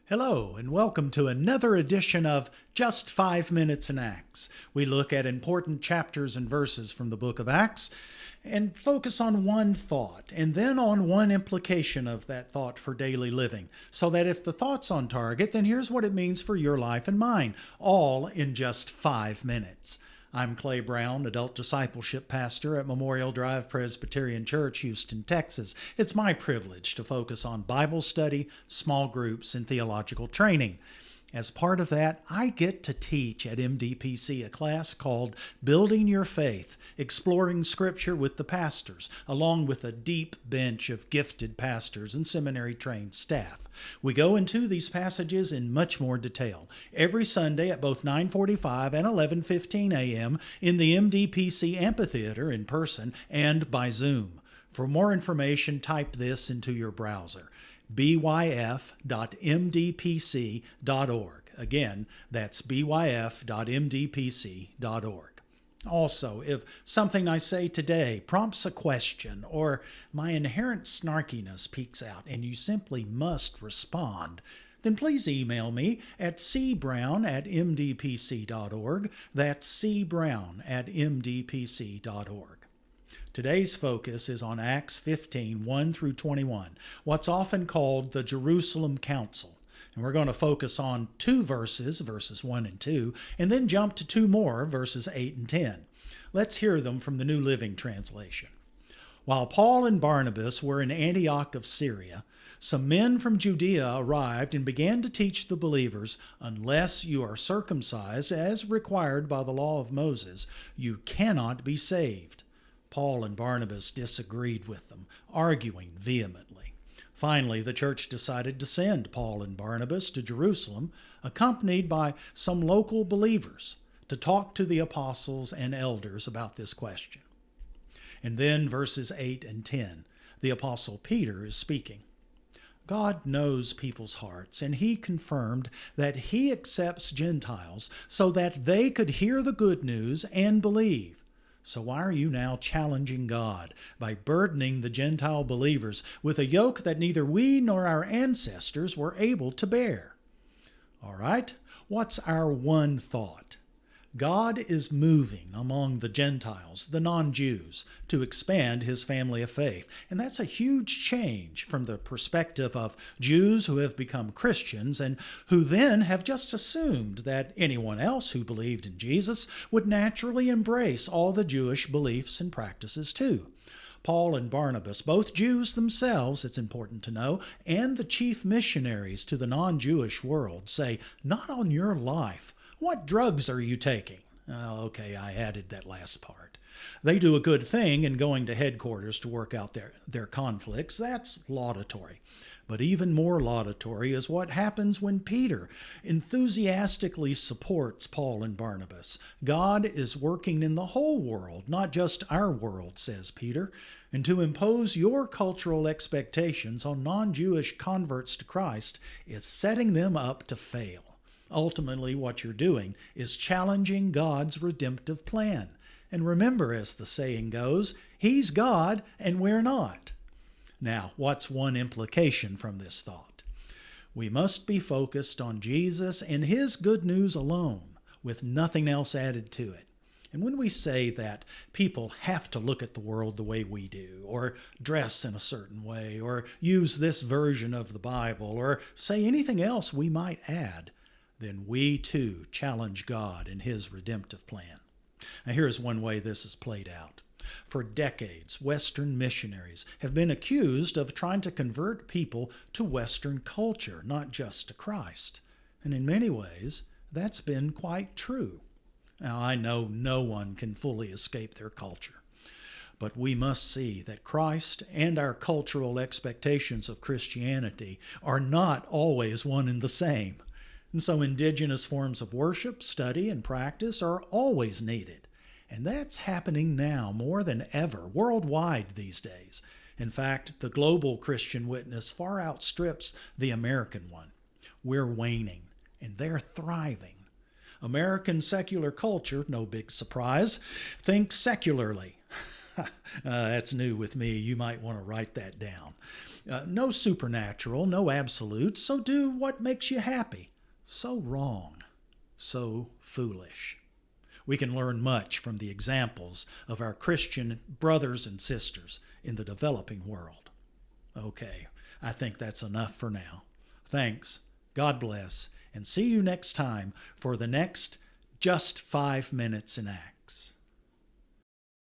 Hello, and welcome to another edition of Just 5 Minutes in Acts. We look at important chapters and verses from the book of Acts and focus on one thought and then on one implication of that thought for daily living. So that if the thought's on target, then here's what it means for your life and mine, all in just 5 minutes. I'm Clay Brown, Adult Discipleship Pastor at Memorial Drive Presbyterian Church, Houston, Texas. It's my privilege to focus on Bible study, small groups, and theological training. As part of that, I get to teach at MDPC a class called Building Your Faith, Exploring Scripture with the Pastors, along with a deep bench of gifted pastors and seminary-trained staff. We go into these passages in much more detail every Sunday at both 9:45 and 11:15 a.m. in the MDPC Amphitheater in person and by Zoom. For more information, type this into your browser: byf.mdpc.org. Again, that's byf.mdpc.org. Also, if something I say today prompts a question or my inherent snarkiness peeks out and you simply must respond, then please email me at cbrown@mdpc.org. That's cbrown@mdpc.org. Today's focus is on Acts 15, 1 through 21, what's often called the Jerusalem Council. And we're going to focus on two verses, verses 1 and 2, and then jump to two more, verses 8 and 10. Let's hear them from the New Living Translation. While Paul and Barnabas were in Antioch of Syria, some men from Judea arrived and began to teach the believers, unless you are circumcised as required by the law of Moses, you cannot be saved. Paul and Barnabas disagreed with them, arguing vehemently. Finally, the church decided to send Paul and Barnabas to Jerusalem, accompanied by some local believers, to talk to the apostles and elders about this question. And then verses 8 and 10, the apostle Peter is speaking. God knows people's hearts, and he confirmed that he accepts Gentiles so that they could hear the good news and believe. So why are you now challenging God by burdening the Gentile believers with a yoke that neither we nor our ancestors were able to bear? All right, what's our one thought? God is moving among the Gentiles, the non-Jews, to expand his family of faith. And that's a huge change from the perspective of Jews who have become Christians and who then have just assumed that anyone else who believed in Jesus would naturally embrace all the Jewish beliefs and practices too. Paul and Barnabas, both Jews themselves, it's important to know, and the chief missionaries to the non-Jewish world, say, "Not on your life. What drugs are you taking?" Okay, I added that last part. They do a good thing in going to headquarters to work out their conflicts. That's laudatory. But even more laudatory is what happens when Peter enthusiastically supports Paul and Barnabas. God is working in the whole world, not just our world, says Peter, and to impose your cultural expectations on non-Jewish converts to Christ is setting them up to fail. Ultimately, what you're doing is challenging God's redemptive plan. And remember, as the saying goes, He's God and we're not. Now, what's one implication from this thought? We must be focused on Jesus and His good news alone, with nothing else added to it. And when we say that people have to look at the world the way we do, or dress in a certain way, or use this version of the Bible, or say anything else we might add, then we too challenge God in His redemptive plan. Now here's one way this is played out. For decades, Western missionaries have been accused of trying to convert people to Western culture, not just to Christ. And in many ways, that's been quite true. Now I know no one can fully escape their culture, but we must see that Christ and our cultural expectations of Christianity are not always one and the same. And so indigenous forms of worship, study, and practice are always needed. And that's happening now more than ever, worldwide these days. In fact, the global Christian witness far outstrips the American one. We're waning, and they're thriving. American secular culture, no big surprise, thinks secularly. That's new with me. You might want to write that down. No supernatural, no absolutes, so do what makes you happy. So wrong, so foolish. We can learn much from the examples of our Christian brothers and sisters in the developing world. Okay, I think that's enough for now. Thanks, God bless, and see you next time for the next Just 5 Minutes in Acts.